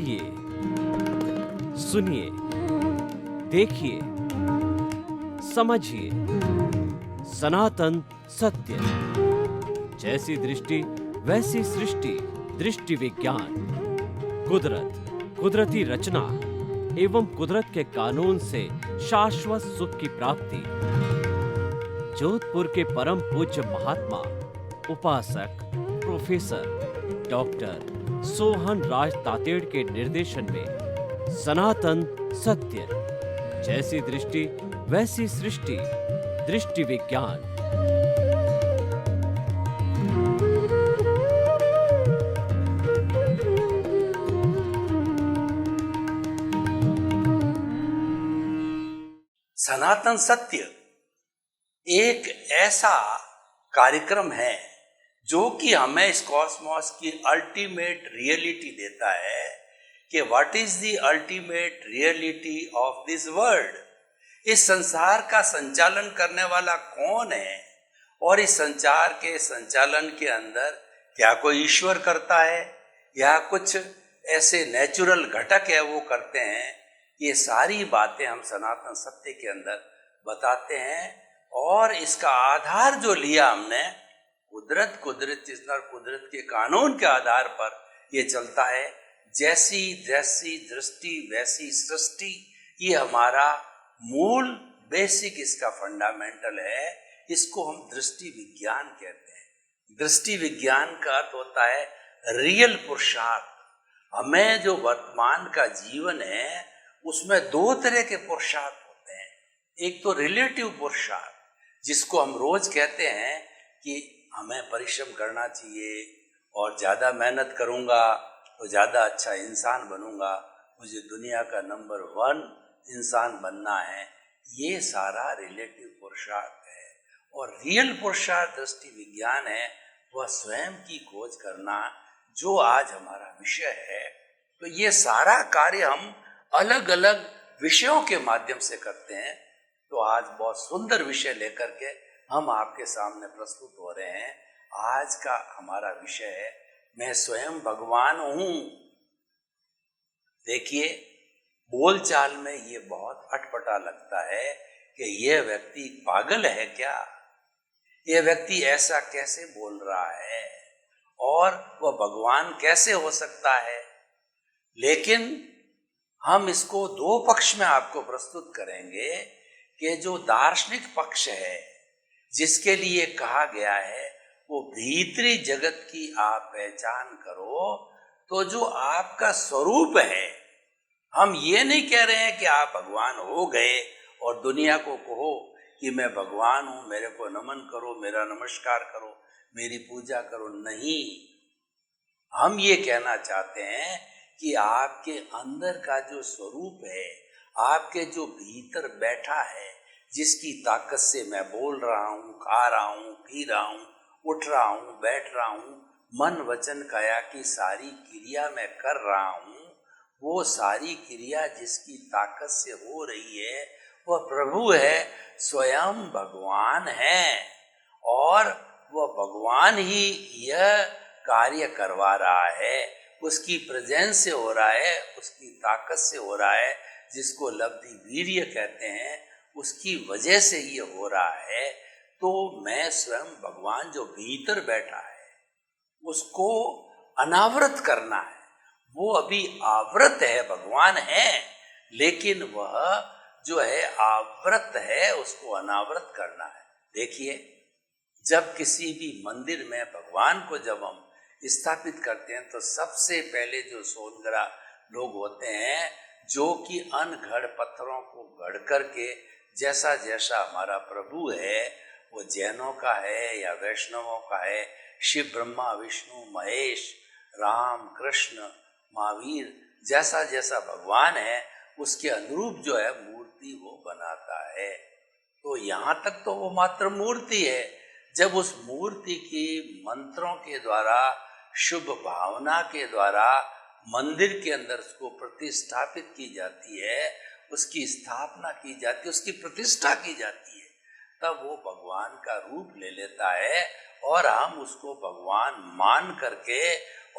ये सुनिए, देखिए, समझिए सनातन सत्य। जैसी दृष्टि वैसी सृष्टि, दृष्टि विज्ञान। कुदरत, कुदरती रचना एवं कुदरत के कानून से शाश्वत सुख की प्राप्ति। जोधपुर के परम पूज्य महात्मा उपासक प्रोफेसर डॉक्टर सोहन राज तातेड़ के निर्देशन में सनातन सत्य। जैसी दृष्टि वैसी सृष्टि, दृष्टि विज्ञान। सनातन सत्य एक ऐसा कार्यक्रम है जो कि हमें इस कॉस्मोस की अल्टीमेट रियलिटी देता है कि what is the ultimate reality of this world. इस संसार का संचालन करने वाला कौन है और इस संसार के संचालन के अंदर क्या कोई ईश्वर करता है या कुछ ऐसे नेचुरल घटक है वो करते हैं। ये सारी बातें हम सनातन सत्य के अंदर बताते हैं और इसका आधार जो लिया हमने कुदरत कुदरत के कानून के आधार पर ये चलता है। जैसी जैसी दृष्टि वैसी सृष्टि, ये हमारा मूल बेसिक इसका फंडामेंटल है। इसको हम दृष्टि विज्ञान कहते हैं। दृष्टि विज्ञान का अर्थ होता है रियल पुरुषार्थ। हमें जो वर्तमान का जीवन है उसमें दो तरह के पुरुषार्थ होते हैं। एक तो रिलेटिव पुरुषार्थ जिसको हम रोज कहते हैं कि हमें परिश्रम करना चाहिए और ज़्यादा मेहनत करूँगा तो ज़्यादा अच्छा इंसान बनूंगा, मुझे दुनिया का नंबर 1 इंसान बनना है। ये सारा रिलेटिव पुरुषार्थ है। और रियल पुरुषार्थ दृष्टि विज्ञान है, वह स्वयं की खोज करना, जो आज हमारा विषय है। तो ये सारा कार्य हम अलग अलग विषयों के माध्यम से करते हैं। तो आज बहुत सुंदर विषय लेकर के हम आपके सामने प्रस्तुत हो रहे हैं। आज का हमारा विषय है मैं स्वयं भगवान हूं। देखिए, बोलचाल में ये बहुत अटपटा लगता है कि यह व्यक्ति पागल है क्या, यह व्यक्ति ऐसा कैसे बोल रहा है और वह भगवान कैसे हो सकता है। लेकिन हम इसको दो पक्ष में आपको प्रस्तुत करेंगे कि जो दार्शनिक पक्ष है जिसके लिए कहा गया है वो भीतरी जगत की आप पहचान करो, तो जो आपका स्वरूप है, हम ये नहीं कह रहे हैं कि आप भगवान हो गए और दुनिया को कहो कि मैं भगवान हूं, मेरे को नमन करो, मेरा नमस्कार करो, मेरी पूजा करो। नहीं, हम ये कहना चाहते हैं कि आपके अंदर का जो स्वरूप है, आपके जो भीतर बैठा है, जिसकी ताकत से मैं बोल रहा हूँ, खा रहा हूँ, पी रहा हूँ, उठ रहा हूँ, बैठ रहा हूँ, मन वचन काया की सारी क्रिया मैं कर रहा हूँ, वो सारी क्रिया जिसकी ताकत से हो रही है वह प्रभु है, स्वयं भगवान है। और वह भगवान ही यह कार्य करवा रहा है, उसकी प्रेजेंस से हो रहा है, उसकी ताकत से हो रहा है, जिसको लब्धि वीर्य कहते हैं, उसकी वजह से ये हो रहा है। तो मैं स्वयं भगवान जो भीतर बैठा है उसको अनावृत करना है। वो अभी आवृत है, भगवान है, लेकिन वह जो है आवृत है, उसको अनावृत करना है। देखिए, जब किसी भी मंदिर में भगवान को जब हम स्थापित करते हैं तो सबसे पहले जो सोनगरा लोग होते हैं जो कि अनघड़ पत्थरों को गढ़ करके, जैसा जैसा हमारा प्रभु है वो जैनों का है या वैष्णवों का है, शिव ब्रह्मा विष्णु महेश राम कृष्ण महावीर, जैसा जैसा भगवान है उसके अनुरूप जो है मूर्ति वो बनाता है। तो यहाँ तक तो वो मात्र मूर्ति है। जब उस मूर्ति की मंत्रों के द्वारा, शुभ भावना के द्वारा मंदिर के अंदर उसको प्रतिष्ठापित की जाती है, उसकी स्थापना की जाती है, उसकी प्रतिष्ठा की जाती है, तब वो भगवान का रूप ले लेता है और हम उसको भगवान मान करके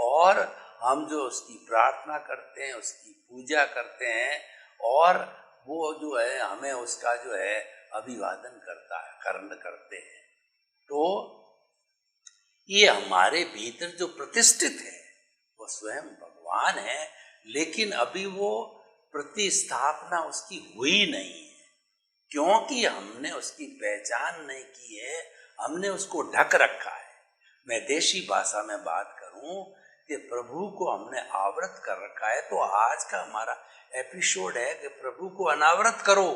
और हम जो उसकी प्रार्थना करते हैं, उसकी पूजा करते हैं, और वो जो है हमें उसका जो है अभिवादन करते हैं। तो ये हमारे भीतर जो प्रतिष्ठित है वो स्वयं भगवान है, लेकिन अभी वो प्रतिस्थापना उसकी हुई नहीं है, क्योंकि हमने उसकी पहचान नहीं की है, हमने उसको ढक रखा है। मैं देशी भाषा में बात करूं कि प्रभु को हमने आवृत कर रखा है। तो आज का हमारा एपिसोड है कि प्रभु को अनावृत करो।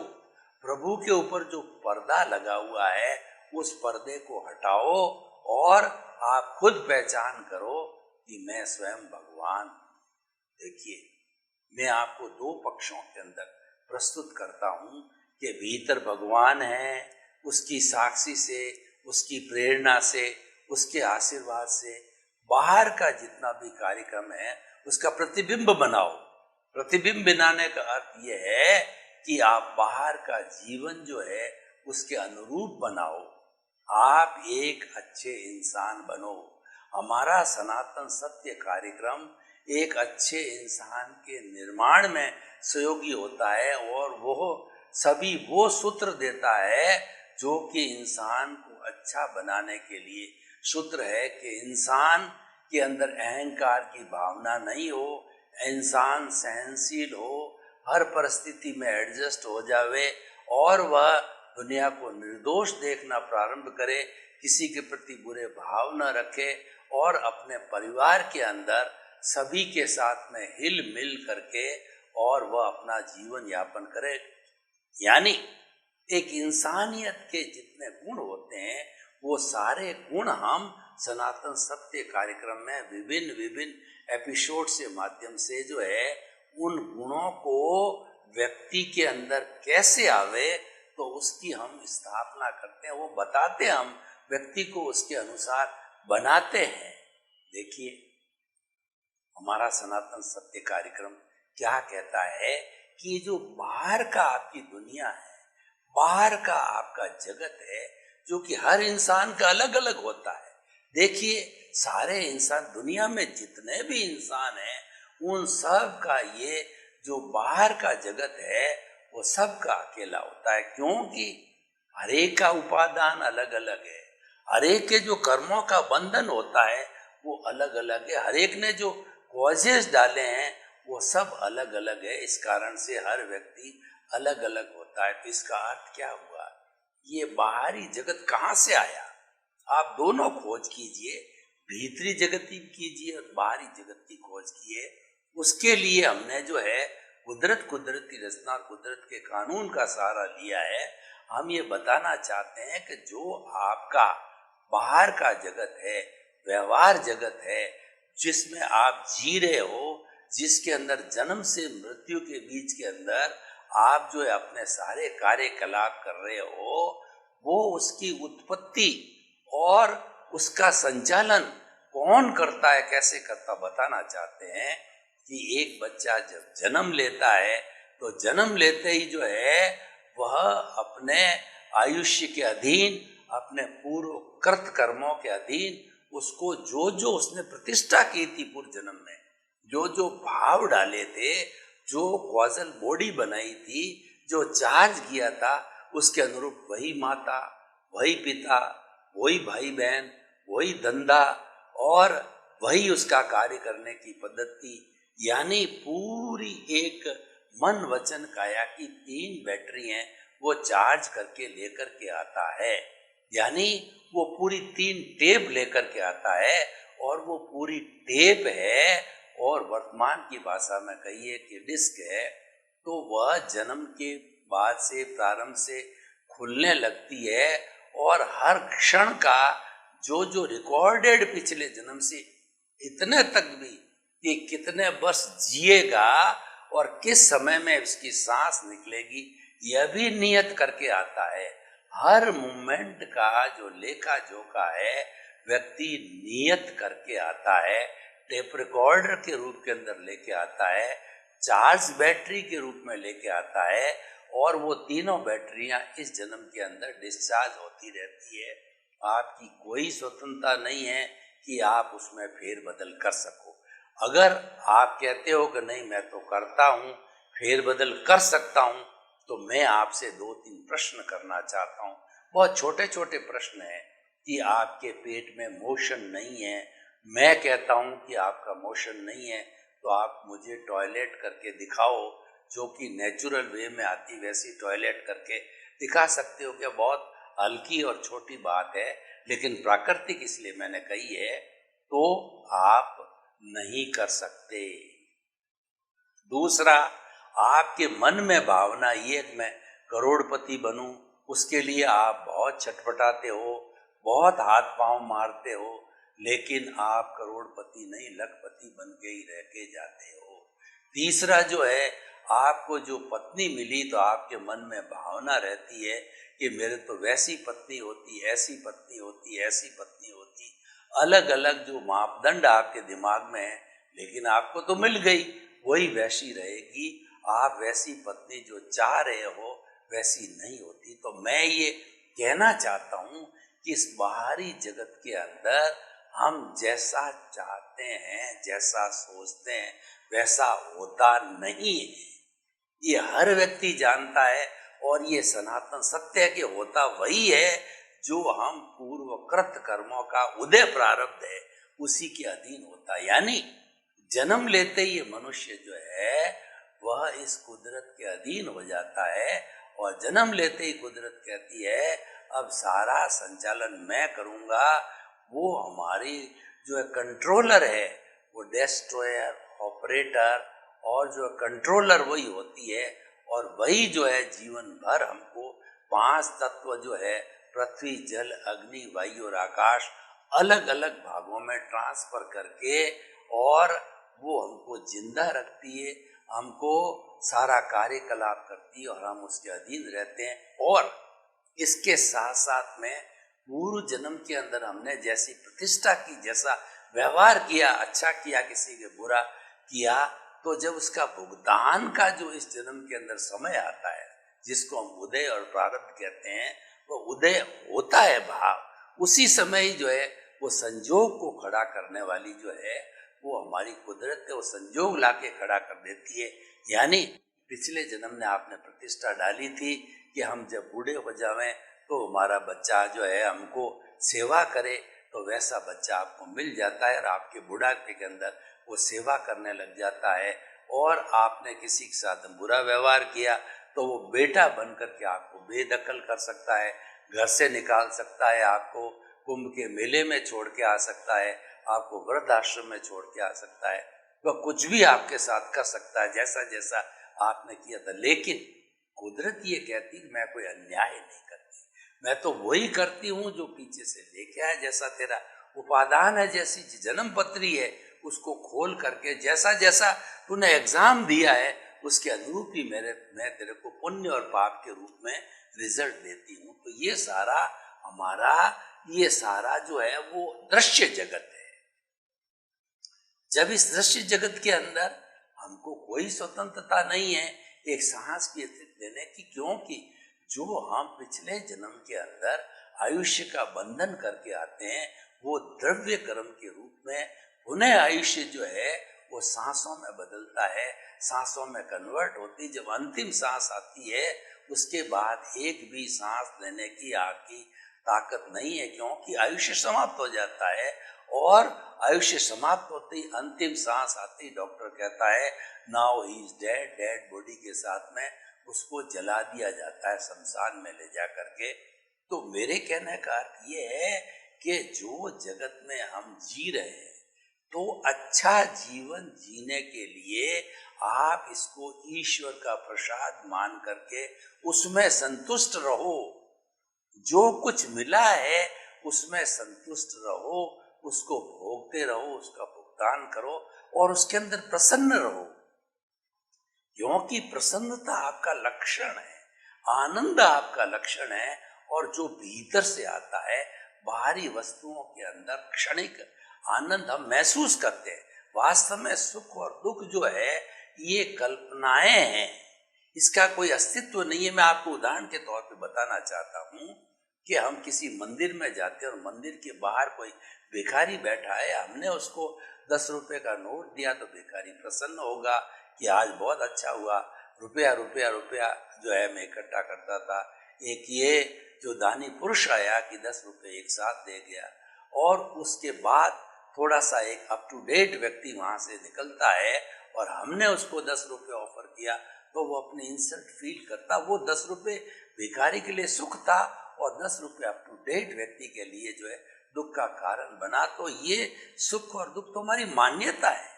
प्रभु के ऊपर जो पर्दा लगा हुआ है उस पर्दे को हटाओ और आप खुद पहचान करो कि मैं स्वयं भगवान। देखिए, मैं आपको दो पक्षों के अंदर प्रस्तुत करता हूं कि भीतर भगवान है, उसकी साक्षी से, उसकी प्रेरणा से, उसके आशीर्वाद से बाहर का जितना भी कार्यक्रम है उसका प्रतिबिंब बनाओ। प्रतिबिंब बनाने का अर्थ यह है कि आप बाहर का जीवन जो है उसके अनुरूप बनाओ। आप एक अच्छे इंसान बनो। हमारा सनातन सत्य कार्यक्रम एक अच्छे इंसान के निर्माण में सहयोगी होता है, और वो सूत्र देता है जो कि इंसान को अच्छा बनाने के लिए सूत्र है कि इंसान के अंदर अहंकार की भावना नहीं हो, इंसान सहनशील हो, हर परिस्थिति में एडजस्ट हो जावे, और वह दुनिया को निर्दोष देखना प्रारंभ करे, किसी के प्रति बुरे भाव न रखे, और अपने परिवार के अंदर सभी के साथ में हिल मिल करके और वह अपना जीवन यापन करे। यानी एक इंसानियत के जितने गुण होते हैं वो सारे गुण हम सनातन सत्य कार्यक्रम में विभिन्न एपिसोड से माध्यम से जो है उन गुणों को व्यक्ति के अंदर कैसे आवे तो उसकी हम स्थापना करते हैं, वो बताते, हम व्यक्ति को उसके अनुसार बनाते हैं। देखिए, हमारा सनातन सत्य कार्यक्रम क्या कहता है कि जो बाहर का आपकी दुनिया है, बाहर का आपका जगत है, जो कि हर इंसान का अलग अलग होता है। देखिए, सारे इंसान, दुनिया में जितने भी इंसान हैं, उन सब का ये जो बाहर का जगत है वो सबका अकेला होता है, क्योंकि हरेक का उपादान अलग अलग है, हरेक के जो कर्मों का बंधन होता है वो अलग अलग है, हरेक ने जो कॉजेस डाले हैं वो सब अलग अलग है। इस कारण से हर व्यक्ति अलग अलग होता है। तो इसका अर्थ क्या हुआ, ये बाहरी जगत कहाँ से आया? आप दोनों खोज कीजिए, भीतरी जगत की कीजिए और बाहरी जगत की खोज कीजिए। उसके लिए हमने जो है कुदरती रचना, कुदरत के कानून का सहारा लिया है। हम ये बताना चाहते हैं कि जो आपका बाहर का जगत है, व्यवहार जगत है, जिसमें आप जी रहे हो, जिसके अंदर जन्म से मृत्यु के बीच के अंदर आप जो है अपने सारे कार्यकलाप कर रहे हो, वो उसकी उत्पत्ति और उसका संचालन कौन करता है, कैसे करता, बताना चाहते हैं कि एक बच्चा जब जन्म लेता है तो जन्म लेते ही जो है वह अपने आयुष्य के अधीन, अपने पूर्व कृत कर्मों के अधीन, उसको जो जो उसने प्रतिष्ठा की थी पूर्व जन्म में, जो जो भाव डाले थे, जो कॉजल बॉडी बनाई थी, जो चार्ज किया था, उसके अनुरूप वही माता, वही पिता, वही भाई बहन, वही धंधा और वही उसका कार्य करने की पद्धति, यानी पूरी एक मन वचन काया की 3 बैटरी हैं, वो चार्ज करके लेकर के आता है। यानी वो पूरी 3 टेप लेकर के आता है, और वो पूरी टेप है, और वर्तमान की भाषा में कहिए कि डिस्क है, तो वह जन्म के बाद से, प्रारंभ से खुलने लगती है, और हर क्षण का जो जो रिकॉर्डेड पिछले जन्म से इतने तक भी कि कितने वर्ष जिएगा और किस समय में उसकी सांस निकलेगी, यह भी नियत करके आता है। हर मोमेंट का जो लेखा जोखा है व्यक्ति नियत करके आता है, टेप रिकॉर्डर के रूप के अंदर लेके आता है, चार्ज बैटरी के रूप में लेके आता है, और वो तीनों बैटरियां इस जन्म के अंदर डिस्चार्ज होती रहती है। आपकी कोई स्वतंत्रता नहीं है कि आप उसमें फेर बदल कर सको। अगर आप कहते हो कि नहीं मैं तो करता हूं, फेरबदल कर सकता हूं, तो मैं आपसे 2-3 प्रश्न करना चाहता हूं। बहुत छोटे छोटे प्रश्न हैं कि आपके पेट में मोशन नहीं है, मैं कहता हूं कि आपका मोशन नहीं है, तो आप मुझे टॉयलेट करके दिखाओ, जो कि नेचुरल वे में आती वैसी टॉयलेट करके दिखा सकते हो क्या? बहुत हल्की और छोटी बात है, लेकिन प्राकृतिक इसलिए मैंने कही है, तो आप नहीं कर सकते। दूसरा, आपके मन में भावना ये कि मैं करोड़पति बनूं, उसके लिए आप बहुत छटपटाते हो, बहुत हाथ पांव मारते हो, लेकिन आप करोड़पति नहीं लखपति बन के ही रह के जाते हो। तीसरा जो है, आपको जो पत्नी मिली तो आपके मन में भावना रहती है कि मेरे तो वैसी पत्नी होती, ऐसी पत्नी होती, ऐसी पत्नी होती, अलग अलग जो मापदंड आपके दिमाग में है, लेकिन आपको तो मिल गई, वही वैसी रहेगी। आप वैसी पत्नी जो चाह रहे हो वैसी नहीं होती। तो मैं ये कहना चाहता हूँ कि इस बाहरी जगत के अंदर हम जैसा चाहते हैं, जैसा सोचते हैं, वैसा होता नहीं है। ये हर व्यक्ति जानता है, और ये सनातन सत्य है कि होता वही है जो हम पूर्वकृत कर्मों का उदय प्रारब्ध है उसी के अधीन होता है। यानी जन्म लेते ही ये मनुष्य जो है वह इस कुदरत के अधीन हो जाता है, और जन्म लेते ही कुदरत कहती है अब सारा संचालन मैं करूंगा। वो हमारी जो है कंट्रोलर है, वो डेस्ट्रॉयर, ऑपरेटर और जो कंट्रोलर वही होती है, और वही जो है जीवन भर हमको 5 तत्व जो है पृथ्वी, जल, अग्नि, वायु और आकाश अलग अलग भागों में ट्रांसफर करके, और वो हमको जिंदा रखती है, हमको सारा कार्यकलाप करती है, और हम उसके अधीन रहते हैं। और इसके साथ साथ में पूर्व जन्म के अंदर हमने जैसी प्रतिष्ठा की, जैसा व्यवहार किया, अच्छा किया, किसी के बुरा किया, तो जब उसका भुगतान का जो इस जन्म के अंदर समय आता है, जिसको हम उदय और प्रारब्ध कहते हैं, वो उदय होता है भाव, उसी समय ही जो है वो संजोग को खड़ा करने वाली जो है वो हमारी कुदरत है, वो संजोग लाके खड़ा कर देती है। यानी पिछले जन्म ने आपने प्रतिष्ठा डाली थी कि हम जब बूढ़े हो जावें तो हमारा बच्चा जो है हमको सेवा करे, तो वैसा बच्चा आपको मिल जाता है और आपके बुढ़ापे के अंदर वो सेवा करने लग जाता है। और आपने किसी के साथ बुरा व्यवहार किया तो वो बेटा बन करके आपको बेदखल कर सकता है, घर से निकाल सकता है, आपको कुंभ के मेले में छोड़ के आ सकता है, आपको वृद्धाश्रम में छोड़ के आ सकता है, वह कुछ भी आपके साथ कर सकता है जैसा जैसा आपने किया था। लेकिन कुदरत ये कहती कि मैं कोई अन्याय नहीं करती, मैं तो वही करती हूँ जो पीछे से लेके आया। जैसा तेरा उपादान है, जैसी जन्म पत्री है, उसको खोल करके जैसा जैसा तूने एग्जाम दिया है उसके अनुरूप ही मैं तेरे को पुण्य और पाप के रूप में रिजल्ट देती हूँ। तो ये सारा हमारा, ये सारा जो है वो दृश्य जगत है। जब इस दृश्य जगत के अंदर हमको कोई स्वतंत्रता नहीं है एक सांस की अस्तित्व लेने की, क्योंकि जो हम पिछले जन्म के अंदर आयुष्य का बंधन करके आते हैं वो द्रव्य कर्म के रूप में पुनः आयुष्य जो है वो सांसों में बदलता है, सांसों में कन्वर्ट होती। जब अंतिम सांस आती है उसके बाद एक भी सांस लेने की आपकी ताकत नहीं है, क्योंकि आयुष्य समाप्त हो जाता है। और आयुष्य समाप्त होते ही अंतिम सांस आती, डॉक्टर कहता है now he is dead, dead body के साथ में उसको जला दिया जाता है शमशान में ले जा करके। तो मेरे कहने का अर्थ ये है कि जो जगत में हम जी रहे हैं, तो अच्छा जीवन जीने के लिए आप इसको ईश्वर का प्रसाद मान करके उसमें संतुष्ट रहो। जो कुछ मिला है उसमें संतुष्ट रहो, उसको भोगते रहो, उसका भुगतान करो और उसके अंदर प्रसन्न रहो, क्योंकि प्रसन्नता आपका लक्षण है, आनंद आपका लक्षण है। और जो भीतर से आता है, बाहरी वस्तुओं के अंदर क्षणिक आनंद हम महसूस करते हैं, वास्तव में सुख और दुख जो है ये कल्पनाएं हैं, इसका कोई अस्तित्व नहीं है। मैं आपको उदाहरण के तौर पे बताना चाहता हूँ कि हम किसी मंदिर में जाते हैं और मंदिर के बाहर कोई भिखारी बैठा है, हमने उसको 10 रुपए का नोट दिया तो भिखारी प्रसन्न होगा कि आज बहुत अच्छा हुआ, रुपया रुपया रुपया जो है मैं इकट्ठा करता था। एक ये जो दानी पुरुष आया कि 10 रुपए एक साथ दे गया, और उसके बाद थोड़ा सा एक अप टू डेट व्यक्ति वहां से निकलता है और हमने उसको 10 रुपए ऑफर किया तो वो अपनी इंसल्ट फील करता। वो 10 रुपए भिखारी के लिए सुख था और 10 रुपए अप टू डेट व्यक्ति के लिए जो है दुख का कारण बना। तो ये सुख और दुख तो हमारी मान्यता है,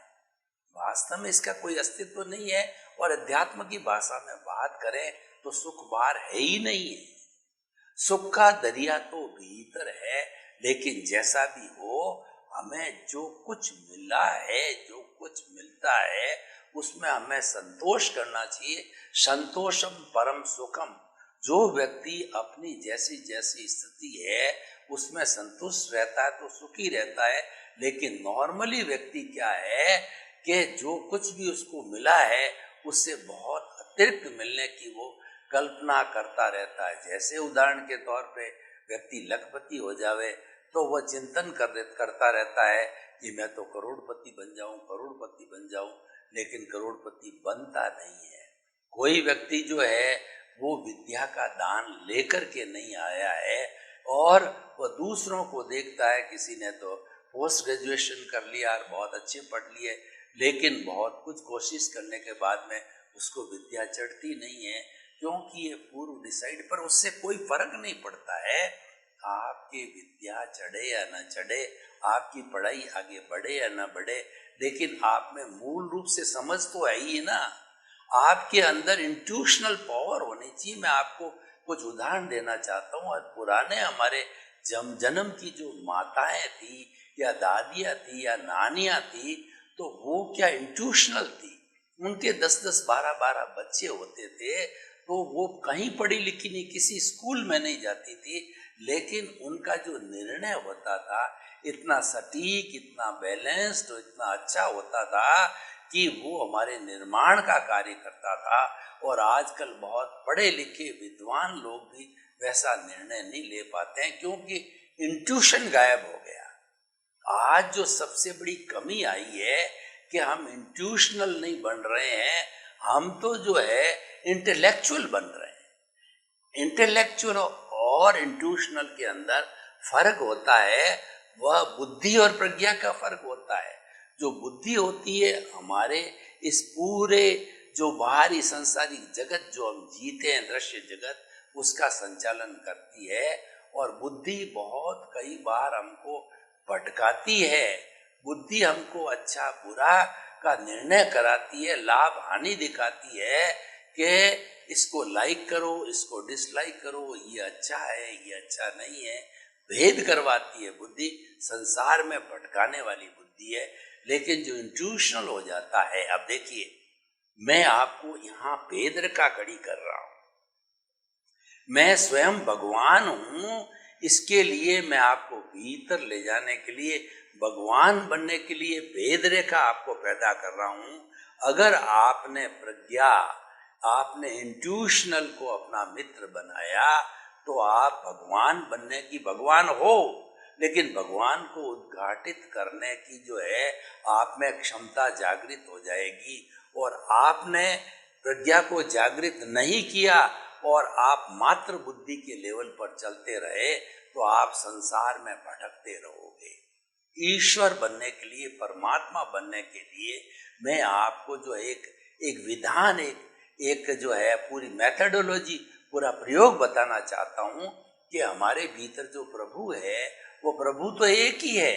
वास्तव में इसका कोई अस्तित्व नहीं है। और अध्यात्म की भाषा में बात करें तो सुख बाहर है ही नहीं है। सुख का दरिया तो भीतर है, लेकिन जैसा भी हो हमें जो कुछ मिला है, जो कुछ मिलता है उसमें हमें संतोष करना चाहिए। संतोषम परम सुखम। जो व्यक्ति अपनी जैसी जैसी स्थिति है उसमें संतुष्ट रहता है तो सुखी रहता है। लेकिन नॉर्मली व्यक्ति क्या है कि जो कुछ भी उसको मिला है उससे बहुत अतिरिक्त मिलने की वो कल्पना करता रहता है। जैसे उदाहरण के तौर पे व्यक्ति लखपति हो जावे तो वह चिंतन करता रहता है कि मैं तो करोड़पति बन जाऊं, करोड़पति बन जाऊं, लेकिन करोड़पति बनता नहीं है। कोई व्यक्ति जो है वो विद्या का दान लेकर के नहीं आया है और वह दूसरों को देखता है, किसी ने तो पोस्ट ग्रेजुएशन कर लिया और बहुत अच्छे पढ़ लिए, लेकिन बहुत कुछ कोशिश करने के बाद में उसको विद्या चढ़ती नहीं है, क्योंकि ये पूर्व डिसाइड पर उससे कोई फर्क नहीं पड़ता है। आपकी विद्या चढ़े या न चढ़े, आपकी पढ़ाई आगे बढ़े या न बढ़े, लेकिन आप में मूल रूप से समझ तो है ही ना। आपके अंदर इंट्यूशनल पावर होनी चाहिए। मैं आपको कुछ उदाहरण देना चाहता हूँ। और पुराने हमारे जन्म की जो माताएं थी या दादियाँ थी या नानियाँ थी, तो वो क्या इंट्यूशनल थी। उनके 10-10, 12-12 बच्चे होते थे, तो वो कहीं पढ़ी लिखी नहीं, किसी स्कूल में नहीं जाती थी, लेकिन उनका जो निर्णय होता था इतना सटीक, इतना बैलेंस्ड, इतना अच्छा होता था कि वो हमारे निर्माण का कार्य करता था। और आजकल बहुत पढ़े लिखे विद्वान लोग भी वैसा निर्णय नहीं ले पाते हैं, क्योंकि इंट्यूशन गायब हो गया। आज जो सबसे बड़ी कमी आई है कि हम इंट्यूशनल नहीं बन रहे हैं, हम तो जो है इंटेलेक्चुअल बन रहे हैं। इंटेलेक्चुअल और इंट्यूशनल के अंदर फर्क होता है, वह बुद्धि और प्रज्ञा का फर्क होता है। जो बुद्धि होती है हमारे इस पूरे जो बाहरी संसारिक जगत जो हम जीते हैं, दृश्य जगत, उसका संचालन करती है। और बुद्धि बहुत कई बार हमको भटकाती है। बुद्धि हमको अच्छा बुरा का निर्णय कराती है, लाभ हानि दिखाती है कि इसको लाइक करो, इसको डिसलाइक करो, ये अच्छा है, ये अच्छा नहीं है, भेद करवाती है। बुद्धि संसार में भटकाने वाली बुद्धि है। लेकिन जो इंट्यूशनल हो जाता है, अब देखिए मैं आपको यहाँ भेद रेखा खड़ी कर रहा हूं, मैं स्वयं भगवान हूं, इसके लिए मैं आपको भीतर ले जाने के लिए, भगवान बनने के लिए भेद रेखा आपको पैदा कर रहा हूं। अगर आपने प्रज्ञा, आपने इंट्यूशनल को अपना मित्र बनाया तो आप भगवान बनने की, भगवान हो, लेकिन भगवान को उद्घाटित करने की जो है आप में क्षमता जागृत हो जाएगी। और आपने प्रज्ञा को जागृत नहीं किया और आप मात्र बुद्धि के लेवल पर चलते रहे तो आप संसार में भटकते रहोगे। ईश्वर बनने के लिए, परमात्मा बनने के लिए मैं आपको जो एक विधान, एक जो है पूरी मेथडोलॉजी, पूरा प्रयोग बताना चाहता हूं कि हमारे भीतर जो प्रभु है वो प्रभु तो एक ही है,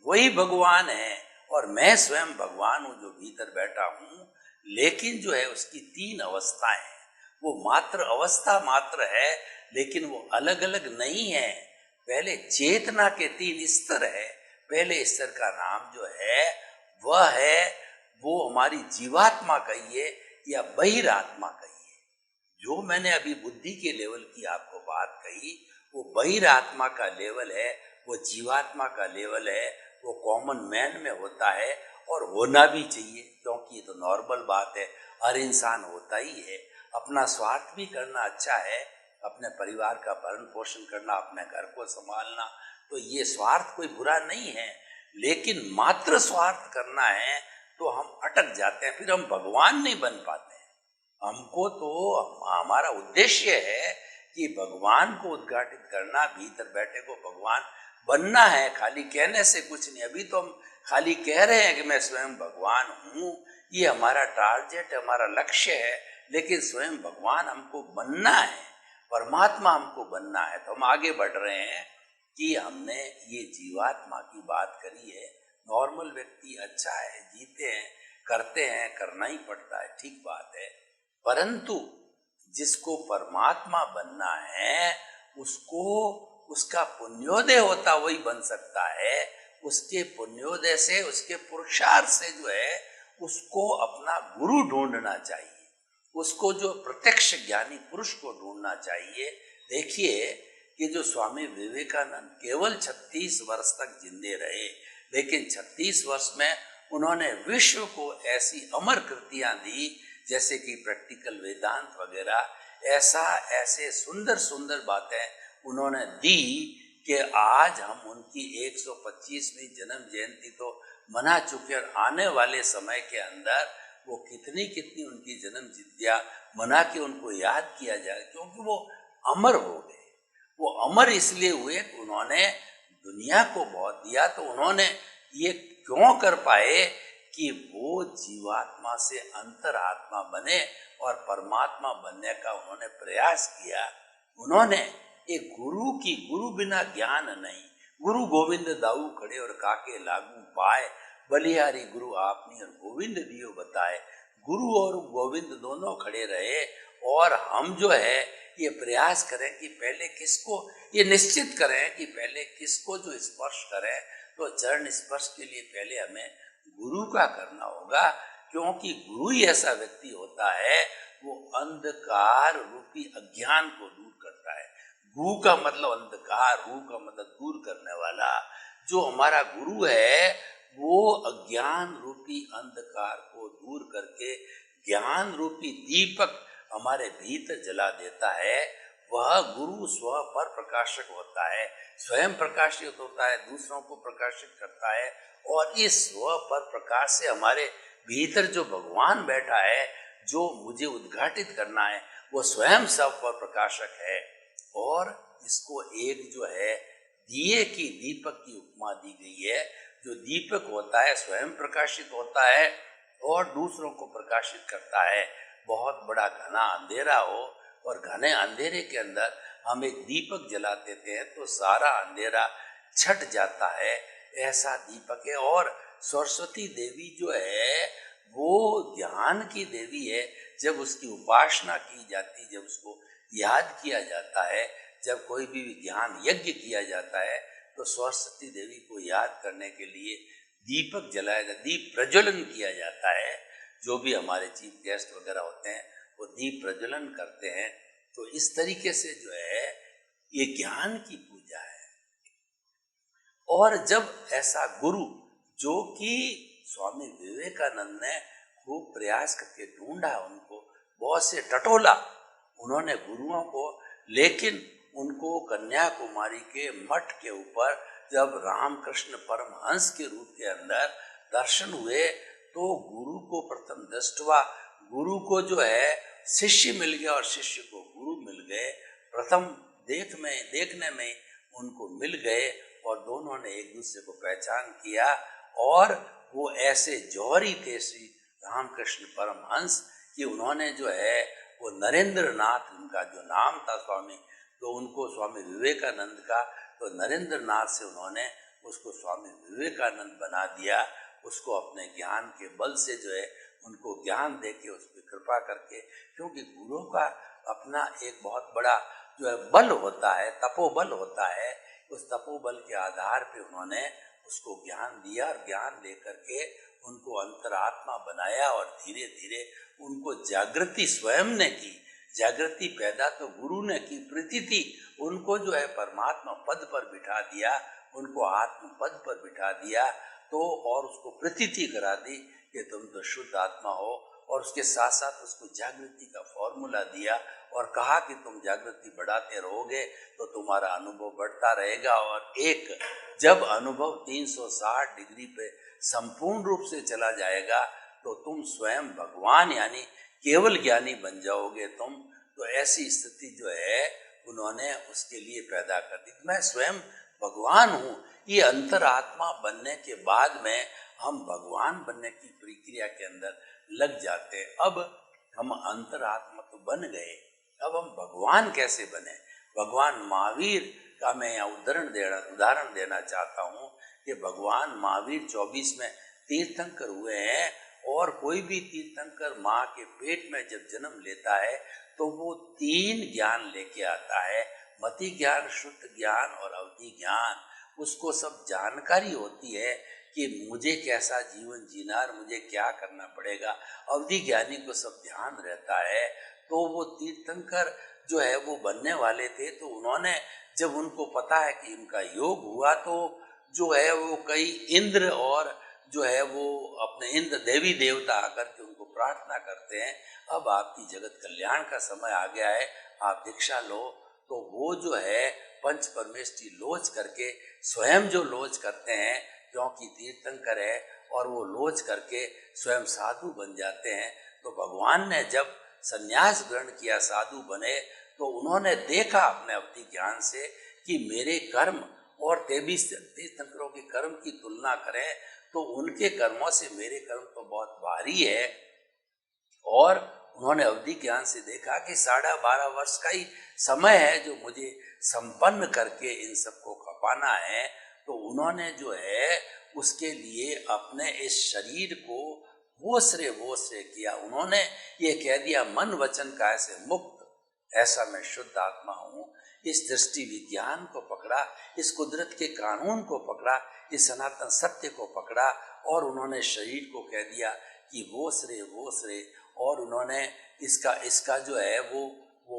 वही भगवान है। और मैं स्वयं भगवान हूं जो भीतर बैठा हूं। लेकिन जो है उसकी 3 अवस्थाएं हैं, वो मात्र अवस्था मात्र है, लेकिन वो अलग अलग नहीं है। पहले चेतना के 3 स्तर है। पहले स्तर का नाम जो है वह है, वो हमारी जीवात्मा कहिए या बहिरात्मा कहिए। जो मैंने अभी बुद्धि के लेवल की आपको बात कही, वो बहिरात्मा का लेवल है, वो जीवात्मा का लेवल है, वो कॉमन मैन में होता है और होना भी चाहिए, क्योंकि ये तो नॉर्मल बात है, हर इंसान होता ही है। अपना स्वार्थ भी करना अच्छा है, अपने परिवार का भरण पोषण करना, अपने घर को संभालना, तो ये स्वार्थ कोई बुरा नहीं है। लेकिन मात्र स्वार्थ करना है तो हम अटक जाते हैं, फिर हम भगवान नहीं बन पाते हैं। हमको तो हमारा उद्देश्य है कि भगवान को उद्घाटित करना, भीतर बैठे को भगवान बनना है। खाली कहने से कुछ नहीं। अभी तो हम खाली कह रहे हैं कि मैं स्वयं भगवान हूँ, ये हमारा टारगेट, हमारा लक्ष्य है, लेकिन स्वयं भगवान हमको बनना है, परमात्मा हमको बनना है। तो हम आगे बढ़ रहे हैं कि हमने ये जीवात्मा की बात करी है। नॉर्मल व्यक्ति अच्छा है, जीते हैं, करते हैं, करना ही पड़ता है, ठीक बात है। परंतु जिसको परमात्मा बनना है उसको उसका पुण्योदय होता वही बन सकता है। उसके पुण्योदय से, उसके पुरुषार्थ से जो है उसको अपना गुरु ढूंढना चाहिए, उसको जो प्रत्यक्ष ज्ञानी पुरुष को ढूंढना चाहिए। देखिए कि जो स्वामी विवेकानंद केवल 36 वर्ष तक जिंदे रहे, लेकिन 36 वर्ष में उन्होंने विश्व को ऐसी अमर कृतियां दी, जैसे कि प्रैक्टिकल वेदांत वगैरह, ऐसे सुंदर सुंदर बातें उन्होंने दी कि आज हम उनकी 125वीं जन्म जयंती तो मना चुके, और आने वाले समय के अंदर वो कितनी कितनी उनकी जन्म जयंतियां मना के उनको याद किया जाए, क्योंकि वो अमर हो गए। वो अमर इसलिए हुए कि उन्होंने दुनिया को बहुत दिया। तो उन्होंने ये क्यों कर पाए कि वो जीवात्मा से अंतरात्मा बने और परमात्मा बनने का उन्होंने प्रयास किया। उन्होंने एक गुरु बिना ज्ञान नहीं, गुरु गोविंद दाऊ खड़े और काके लागू पाए, बलिहारी गुरु आपनी और गोविंद दियो बताए। गुरु और गोविंद दोनों खड़े रहे, और हम जो है ये प्रयास करें कि पहले किसको, ये निश्चित करें कि पहले किसको जो स्पर्श करें, तो चरण स्पर्श के लिए पहले हमें गुरु का करना होगा, क्योंकि गुरु ही ऐसा व्यक्ति होता है वो अंधकार रूपी अज्ञान को दूर करता है। गु का मतलब अंधकार, रू का मतलब दूर करने वाला। जो हमारा गुरु है वो अज्ञान रूपी अंधकार को दूर करके ज्ञान रूपी दीपक हमारे भीतर जला देता है। वह गुरु स्व पर प्रकाशक होता है, स्वयं प्रकाशित होता है, दूसरों को प्रकाशित करता है। और इस स्व पर प्रकाश से हमारे भीतर जो भगवान बैठा है, जो मुझे उद्घाटित करना है, वो स्वयं सब पर प्रकाशक है। और इसको एक जो है दिए की दीपक की उपमा दी गई है। जो दीपक होता है स्वयं प्रकाशित होता है और दूसरों को प्रकाशित करता है। बहुत बड़ा घना अंधेरा हो और घने अंधेरे के अंदर हम एक दीपक जला देते हैं तो सारा अंधेरा छट जाता है, ऐसा दीपक है। और सरस्वती देवी जो है वो ज्ञान की देवी है। जब उसकी उपासना की जाती, जब उसको याद किया जाता है, जब कोई भी ज्ञान यज्ञ किया जाता है, तो सरस्वती देवी को याद करने के लिए दीपक जलाया जाता, दीप प्रज्वलन किया जाता है। जो भी हमारे चीफ गेस्ट वगैरह होते हैं वो दीप प्रज्वलन करते हैं। तो इस तरीके से जो है ये ज्ञान की पूजा है। और जब ऐसा गुरु, जो कि स्वामी विवेकानंद ने खूब प्रयास करके ढूंढा, उनको बहुत से टटोला उन्होंने गुरुओं को, लेकिन उनको कन्याकुमारी के मठ के ऊपर जब रामकृष्ण परमहंस के रूप के अंदर दर्शन हुए, तो गुरु को प्रथम दृष्टवा, गुरु को जो है शिष्य मिल गया और शिष्य को गुरु मिल गए। प्रथम देखने में उनको मिल गए और दोनों ने एक दूसरे को पहचान किया। और वो ऐसे जौहरी थे श्री रामकृष्ण परमहंस कि उन्होंने जो है वो नरेंद्र नाथ, उनका जो नाम था स्वामी, तो उनको स्वामी विवेकानंद का, तो नरेंद्र नाथ से उन्होंने उसको स्वामी विवेकानंद बना दिया। उसको अपने ज्ञान के बल से जो है उनको ज्ञान दे के, उस पर कृपा करके, क्योंकि गुरु का अपना एक बहुत बड़ा जो है बल होता है, तपोबल होता है। उस तपोबल के आधार पे उन्होंने उसको ज्ञान दिया और ज्ञान लेकर के उनको अंतरात्मा बनाया और धीरे धीरे उनको जागृति स्वयं ने की। जागृति पैदा तो गुरु ने की, प्रतीति उनको जो है परमात्मा पद पर बिठा दिया, उनको आत्म पद पर बिठा दिया। तो और उसको प्रतीति करा दी कि तुम तो शुद्ध आत्मा हो, और उसके साथ साथ उसको जागृति का फॉर्मूला दिया और कहा कि तुम जागृति बढ़ाते रहोगे तो तुम्हारा अनुभव बढ़ता रहेगा, और एक जब अनुभव 360 डिग्री पे संपूर्ण रूप से चला जाएगा तो तुम स्वयं भगवान यानी केवल ज्ञानी बन जाओगे तुम। तो ऐसी स्थिति जो है उन्होंने उसके लिए पैदा कर दी। मैं स्वयं भगवान हूँ, ये अंतरात्मा बनने के बाद में हम भगवान बनने की प्रक्रिया के अंदर लग जाते हैं। अब हम अंतरात्मा तो बन गए, अब हम भगवान कैसे बने? भगवान महावीर का मैं यहाँ उदाहरण देना चाहता हूँ कि भगवान महावीर 24 में तीर्थंकर हुए हैं, और कोई भी तीर्थंकर माँ के पेट में जब जन्म लेता है तो वो 3 ज्ञान लेके आता है, मति ज्ञान, शुद्ध ज्ञान और अवधि ज्ञान। उसको सब जानकारी होती है कि मुझे कैसा जीवन जीना और मुझे क्या करना पड़ेगा। अवधि ज्ञानी को सब ध्यान रहता है। तो वो तीर्थंकर जो है वो बनने वाले थे, तो उन्होंने जब उनको पता है कि इनका योग हुआ तो जो है वो कई इंद्र और जो है वो अपने इंद्र देवी देवता आकर के उनको प्रार्थना करते हैं, अब आपकी जगत कल्याण का समय आ गया है, आप दीक्षा लो। तो वो जो है पंच परमेष्ठी लोच करके स्वयं जो लोच करते हैं, क्योंकि तीर्थंकर है और वो लोच करके स्वयं साधु बन जाते हैं। तो भगवान ने जब संन्यास ग्रहण किया, साधु बने, तो उन्होंने देखा अपने अवधि ज्ञान से कि मेरे कर्म और 23 तीर्थंकरों के कर्म की तुलना करें तो उनके कर्मों से मेरे कर्म तो बहुत भारी है। और उन्होंने अवधि ज्ञान से देखा कि 12.5 वर्ष का ही समय है जो मुझे संपन्न करके इन सबको खपाना है। तो उन्होंने जो है उसके लिए अपने इस शरीर को वो श्रेय किया। उन्होंने ये कह दिया मन वचन काय से मुक्त, ऐसा मैं शुद्ध आत्मा हूँ। इस दृष्टि विज्ञान को पकड़ा, इस कुदरत के कानून को पकड़ा, इस सनातन सत्य को पकड़ा, और उन्होंने शरीर को कह दिया कि वो श्रेय, और उन्होंने इसका जो है वो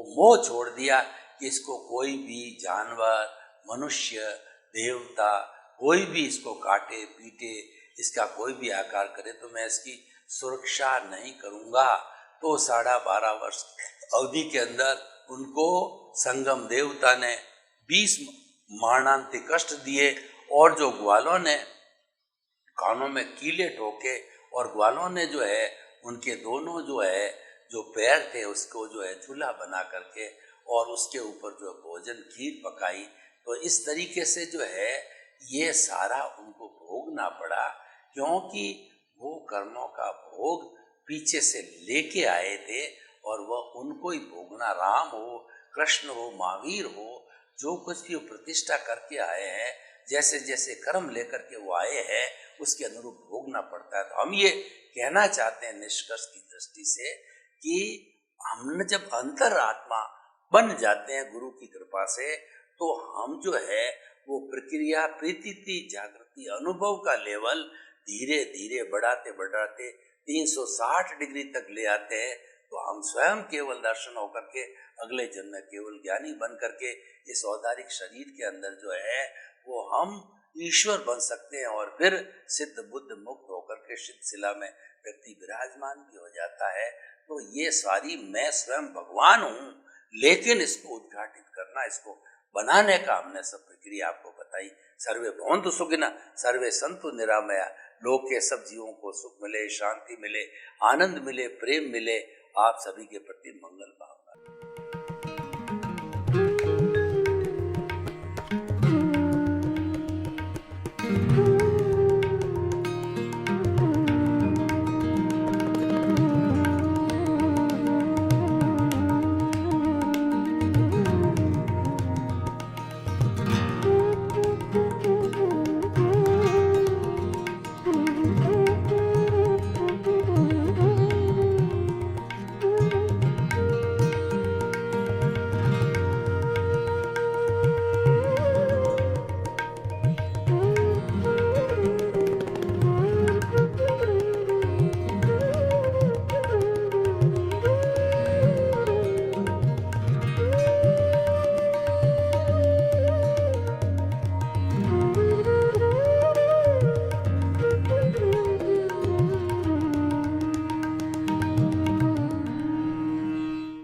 मोह छोड़ दिया कि इसको कोई भी जानवर, मनुष्य, देवता कोई भी इसको काटे पीटे, इसका कोई भी आकार करे तो मैं इसकी सुरक्षा नहीं करूँगा। तो 12.5 वर्ष अवधि के अंदर उनको संगम देवता ने 20 मारणांतिक कष्ट दिए, और जो ग्वालों ने कानों में कीले ठोके, और ग्वालों ने जो है उनके दोनों जो है जो पैर थे उसको जो है चूल्हा बना करके और उसके ऊपर जो भोजन खीर पकाई। तो इस तरीके से जो है ये सारा उनको भोगना पड़ा, क्योंकि वो कर्मों का भोग पीछे से लेके आए थे और वह उनको ही भोगना। राम हो, कृष्ण हो, महावीर हो, जो कुछ भी वो प्रतिष्ठा करके आए हैं, जैसे जैसे कर्म लेकर के वो आए हैं उसके अनुरूप भोगना पड़ता है। तो हम ये कहना चाहते हैं निष्कर्ष की दृष्टि से कि हम जब अंतरात्मा बन जाते हैं गुरु की कृपा से, तो हम जो है वो प्रक्रिया प्रीति जागृति अनुभव का लेवल धीरे धीरे बढ़ाते बढ़ाते 360 डिग्री तक ले आते हैं। तो हम स्वयं केवल दर्शन होकर के अगले जन्म में केवल ज्ञानी बन करके इस औदारिक शरीर के अंदर जो है वो हम ईश्वर बन सकते हैं, और फिर सिद्ध बुद्ध मुक्त होकर के सिद्ध शिला में व्यक्ति विराजमान भी हो जाता है। तो ये सारी मैं स्वयं भगवान हूँ, लेकिन इसको उद्घाटित करना, इसको बनाने का हमने सब प्रक्रिया आपको बताई। सर्वे भवन्तु सुखिनः, सर्वे सन्तु निरामया। लोक के सब जीवों को सुख मिले, शांति मिले, आनंद मिले, प्रेम मिले। आप सभी के प्रति मंगल भाव।